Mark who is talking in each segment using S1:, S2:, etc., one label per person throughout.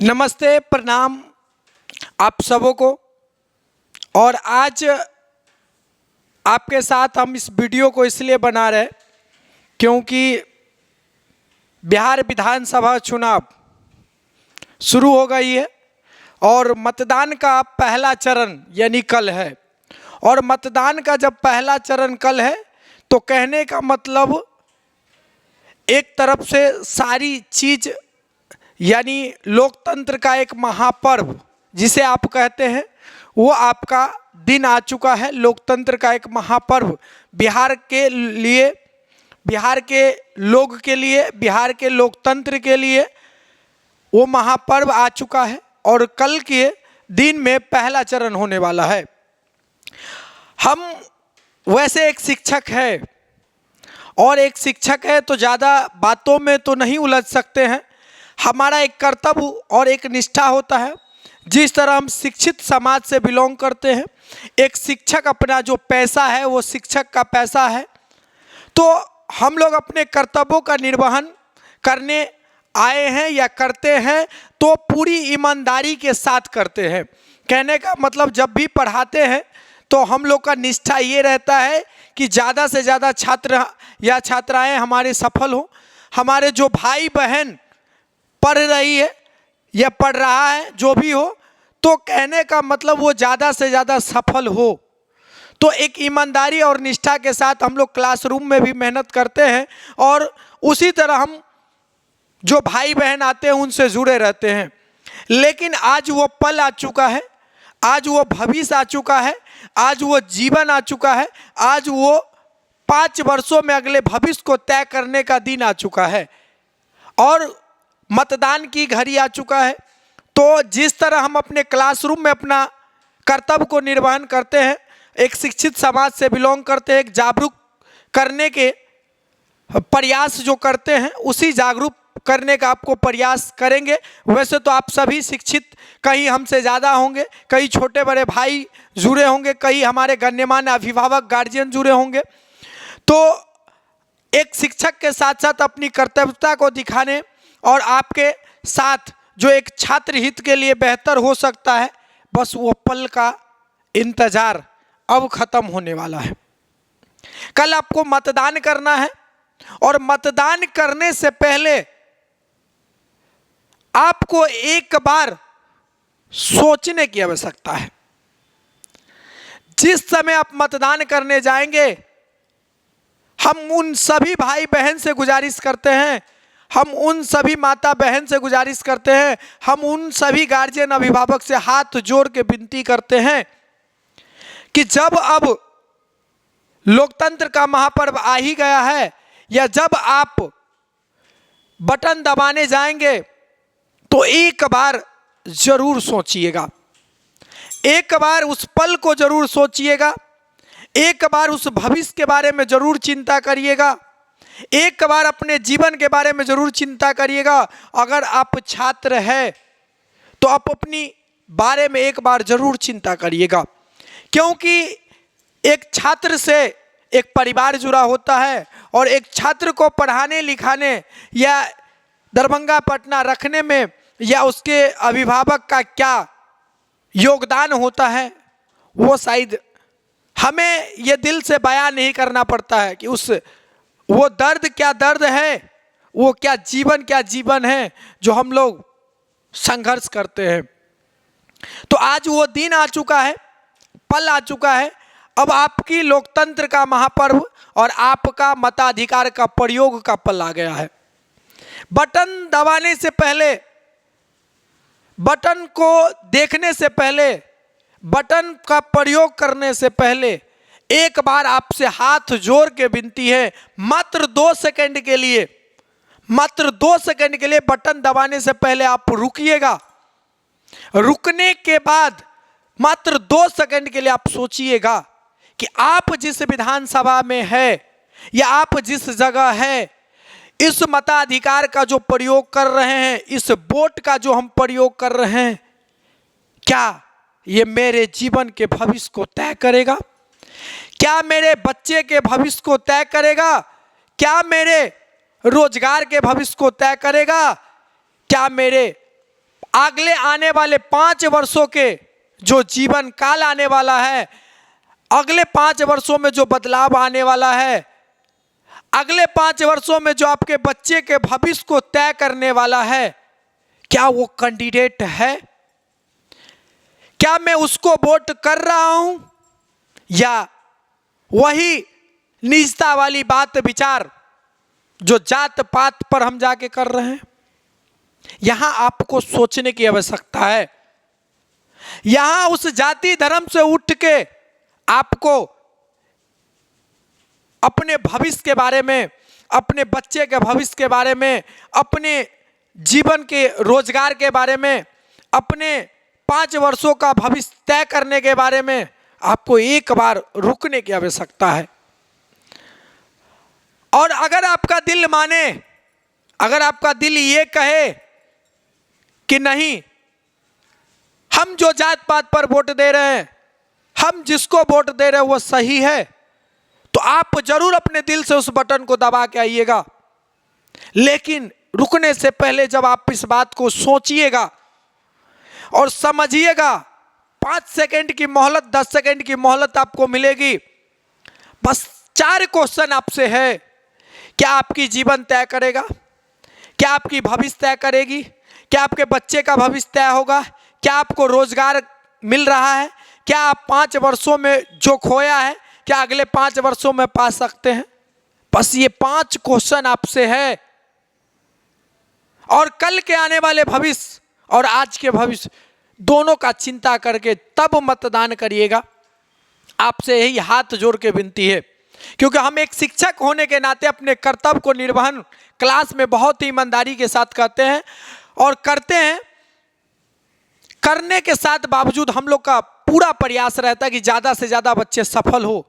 S1: नमस्ते, प्रणाम आप सबों को। और आज आपके साथ हम इस वीडियो को इसलिए बना रहे क्योंकि बिहार विधानसभा चुनाव शुरू हो गई है और मतदान का पहला चरण यानी कल है। और मतदान का जब पहला चरण कल है तो कहने का मतलब एक तरफ से सारी चीज़ यानी लोकतंत्र का एक महापर्व जिसे आप कहते हैं वो आपका दिन आ चुका है। लोकतंत्र का एक महापर्व बिहार के लिए, बिहार के लोग के लिए, बिहार के लोकतंत्र के लिए वो महापर्व आ चुका है और कल के दिन में पहला चरण होने वाला है। हम वैसे एक शिक्षक है और एक शिक्षक है तो ज़्यादा बातों में तो नहीं उलझ सकते हैं। हमारा एक कर्तव्य और एक निष्ठा होता है। जिस तरह हम शिक्षित समाज से बिलोंग करते हैं, एक शिक्षक अपना जो पैसा है वो शिक्षक का पैसा है, तो हम लोग अपने कर्तव्यों का निर्वहन करने आए हैं या करते हैं तो पूरी ईमानदारी के साथ करते हैं। कहने का मतलब जब भी पढ़ाते हैं तो हम लोग का निष्ठा ये रहता है कि ज़्यादा से ज़्यादा छात्र या छात्राएं हमारे सफल हों। हमारे जो भाई बहन पढ़ रही है या पढ़ रहा है जो भी हो, तो कहने का मतलब वो ज़्यादा से ज़्यादा सफल हो। तो एक ईमानदारी और निष्ठा के साथ हम लोग क्लासरूम में भी मेहनत करते हैं और उसी तरह हम जो भाई बहन आते हैं उनसे जुड़े रहते हैं। लेकिन आज वो पल आ चुका है, आज वो भविष्य आ चुका है, आज वो जीवन आ चुका है, आज वो 5 वर्षों में अगले भविष्य को तय करने का दिन आ चुका है और मतदान की घड़ी आ चुका है। तो जिस तरह हम अपने क्लासरूम में अपना कर्तव्य को निर्वहन करते हैं, एक शिक्षित समाज से बिलोंग करते हैं, एक जागरूक करने के प्रयास जो करते हैं उसी जागरूक करने का आपको प्रयास करेंगे। वैसे तो आप सभी शिक्षित, कहीं हमसे ज़्यादा होंगे, कई छोटे बड़े भाई जुड़े होंगे, कई हमारे गण्यमान्य अभिभावक गार्जियन जुड़े होंगे। तो एक शिक्षक के साथ साथ अपनी कर्तव्यता को दिखाने और आपके साथ जो एक छात्र हित के लिए बेहतर हो सकता है, बस वो पल का इंतजार अब खत्म होने वाला है। कल आपको मतदान करना है और मतदान करने से पहले आपको एक बार सोचने की आवश्यकता है। जिस समय आप मतदान करने जाएंगे, हम उन सभी भाई बहन से गुजारिश करते हैं, हम उन सभी माता बहन से गुजारिश करते हैं, हम उन सभी गार्जियन अभिभावक से हाथ जोड़ के विनती करते हैं कि जब अब लोकतंत्र का महापर्व आ ही गया है या जब आप बटन दबाने जाएंगे तो एक बार जरूर सोचिएगा, एक बार उस पल को जरूर सोचिएगा, एक बार उस भविष्य के बारे में जरूर चिंता करिएगा, एक बार अपने जीवन के बारे में जरूर चिंता करिएगा। अगर आप छात्र हैं तो आप अपनी बारे में एक बार जरूर चिंता करिएगा, क्योंकि एक छात्र से एक परिवार जुड़ा होता है और एक छात्र को पढ़ाने लिखाने या दरभंगा पटना रखने में या उसके अभिभावक का क्या योगदान होता है वो शायद हमें ये दिल से बयां नहीं करना पड़ता है कि वो दर्द क्या दर्द है, वो क्या जीवन है जो हम लोग संघर्ष करते हैं। तो आज वो दिन आ चुका है, पल आ चुका है। अब आपकी लोकतंत्र का महापर्व और आपका मताधिकार का प्रयोग का पल आ गया है। बटन दबाने से पहले, बटन को देखने से पहले, बटन का प्रयोग करने से पहले एक बार आपसे हाथ जोड़ के विनती है, मात्र 2 सेकंड के लिए, मात्र 2 सेकंड के लिए बटन दबाने से पहले आप रुकिएगा। रुकने के बाद मात्र 2 सेकंड के लिए आप सोचिएगा कि आप जिस विधानसभा में है या आप जिस जगह है, इस मताधिकार का जो प्रयोग कर रहे हैं, इस वोट का जो हम प्रयोग कर रहे हैं, क्या ये मेरे जीवन के भविष्य को तय करेगा? क्या मेरे बच्चे के भविष्य को तय करेगा? क्या मेरे रोजगार के भविष्य को तय करेगा? क्या मेरे अगले आने वाले 5 वर्षों के जो जीवन काल आने वाला है, अगले 5 वर्षों में जो बदलाव आने वाला है, अगले 5 वर्षों में जो आपके बच्चे के भविष्य को तय करने वाला है, क्या वो कैंडिडेट है? क्या मैं उसको वोट कर रहा हूं, या वही निजता वाली बात विचार जो जात पात पर हम जाके कर रहे हैं? यहां आपको सोचने की आवश्यकता है। यहां उस जाति धर्म से उठ के आपको अपने भविष्य के बारे में, अपने बच्चे के भविष्य के बारे में, अपने जीवन के रोजगार के बारे में, अपने 5 वर्षों का भविष्य तय करने के बारे में आपको एक बार रुकने की आवश्यकता है। और अगर आपका दिल माने, अगर आपका दिल ये कहे कि नहीं, हम जो जात पात पर वोट दे रहे हैं, हम जिसको वोट दे रहे हैं वो सही है, तो आप जरूर अपने दिल से उस बटन को दबा के आइएगा। लेकिन रुकने से पहले जब आप इस बात को सोचिएगा और समझिएगा, 5 सेकंड की मोहलत, 10 सेकंड की मोहलत आपको मिलेगी। बस 4 क्वेश्चन आपसे है। क्या आपकी जीवन तय करेगा? क्या आपकी भविष्य तय करेगी? क्या आपके बच्चे का भविष्य तय होगा? क्या आपको रोजगार मिल रहा है? क्या आप 5 वर्षों में जो खोया है, क्या अगले 5 वर्षों में पा सकते हैं? बस ये 5 क्वेश्चन आपसे है। और कल के आने वाले भविष्य और आज के भविष्य दोनों का चिंता करके तब मतदान करिएगा। आपसे यही हाथ जोड़ के विनती है, क्योंकि हम एक शिक्षक होने के नाते अपने कर्तव्य को निर्वहन क्लास में बहुत ही ईमानदारी के साथ करते हैं और करते हैं। करने के साथ बावजूद हम लोग का पूरा प्रयास रहता है कि ज़्यादा से ज़्यादा बच्चे सफल हो।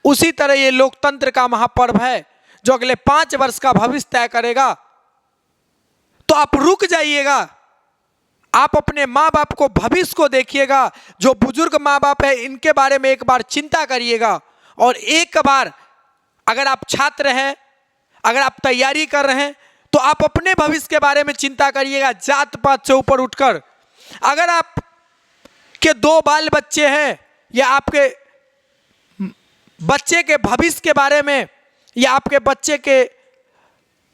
S1: उसी तरह ये लोकतंत्र का महापर्व है जो अगले 5 वर्ष का भविष्य तय करेगा। तो आप रुक जाइएगा, आप अपने माँ बाप को, भविष्य को देखिएगा। जो बुजुर्ग माँ बाप है इनके बारे में एक बार चिंता करिएगा। और एक बार अगर आप छात्र हैं, अगर आप तैयारी कर रहे हैं, तो आप अपने भविष्य के बारे में चिंता करिएगा, जात पात से ऊपर उठकर। अगर आप के 2 बाल बच्चे हैं, या आपके बच्चे के भविष्य के बारे में, या आपके बच्चे के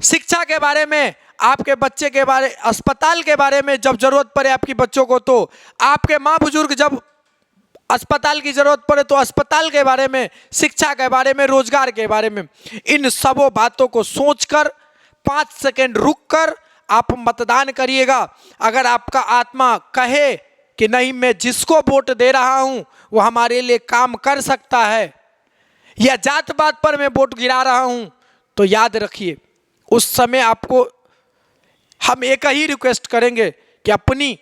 S1: शिक्षा के बारे में, आपके बच्चे के बारे, अस्पताल के बारे में जब जरूरत पड़े आपकी बच्चों को, तो आपके माँ बुजुर्ग जब अस्पताल की जरूरत पड़े तो अस्पताल के बारे में, शिक्षा के बारे में, रोजगार के बारे में, इन सबों बातों को सोचकर 5 सेकंड रुककर आप मतदान करिएगा। अगर आपका आत्मा कहे कि नहीं, मैं जिसको वोट दे रहा हूं वो हमारे लिए काम कर सकता है, या जात पात पर मैं वोट गिरा रहा हूं, तो याद रखिए उस समय आपको हम एक ही रिक्वेस्ट करेंगे कि अपनी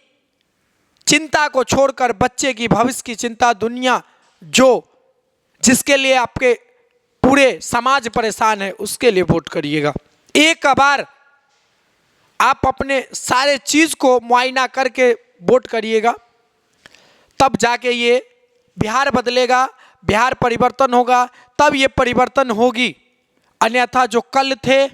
S1: चिंता को छोड़कर बच्चे की भविष्य की चिंता, दुनिया जो जिसके लिए आपके पूरे समाज परेशान है, उसके लिए वोट करिएगा। एक बार आप अपने सारे चीज़ को मुआयना करके वोट करिएगा, तब जाके ये बिहार बदलेगा, बिहार परिवर्तन होगा, तब ये परिवर्तन होगी। अन्यथा जो कल थे,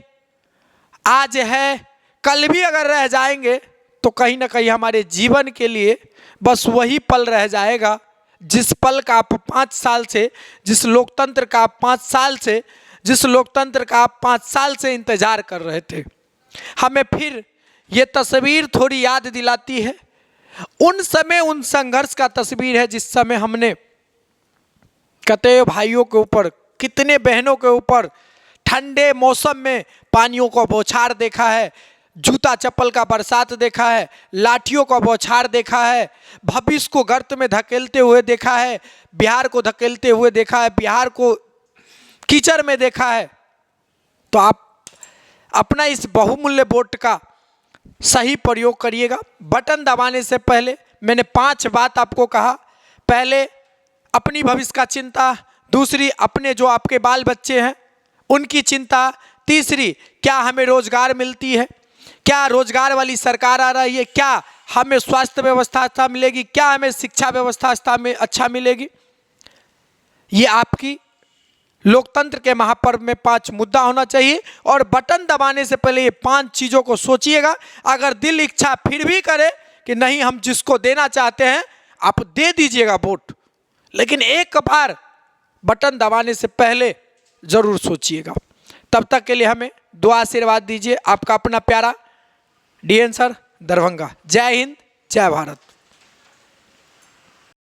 S1: आज है, कल भी अगर रह जाएंगे तो कहीं ना कहीं हमारे जीवन के लिए बस वही पल रह जाएगा जिस पल का आप 5 साल से, जिस लोकतंत्र का आप 5 साल से, जिस लोकतंत्र का आप 5 साल से इंतजार कर रहे थे। हमें फिर ये तस्वीर थोड़ी याद दिलाती है उन समय, उन संघर्ष का तस्वीर है जिस समय हमने कतेय भाइयों के ऊपर, कितने बहनों के ऊपर ठंडे मौसम में पानियों का बौछार देखा है, जूता चप्पल का बरसात देखा है, लाठियों का बौछार देखा है, भविष्य को गर्त में धकेलते हुए देखा है, बिहार को धकेलते हुए देखा है, बिहार को कीचड़ में देखा है। तो आप अपना इस बहुमूल्य वोट का सही प्रयोग करिएगा। बटन दबाने से पहले मैंने 5 बात आपको कहा। पहले अपनी भविष्य का चिंता, दूसरी अपने जो आपके बाल बच्चे हैं उनकी चिंता, तीसरी क्या हमें रोजगार मिलती है, क्या रोजगार वाली सरकार आ रही है, क्या हमें स्वास्थ्य व्यवस्था अच्छा मिलेगी, क्या हमें शिक्षा व्यवस्था में अच्छा मिलेगी। ये आपकी लोकतंत्र के महापर्व में 5 मुद्दा होना चाहिए। और बटन दबाने से पहले ये 5 चीज़ों को सोचिएगा। अगर दिल इच्छा फिर भी करे कि नहीं, हम जिसको देना चाहते हैं आप दे दीजिएगा वोट, लेकिन एक बार बटन दबाने से पहले जरूर सोचिएगा। तब तक के लिए हमें दुआ आशीर्वाद दीजिए। आपका अपना प्यारा DN सर, दरभंगा। जय हिंद, जय भारत।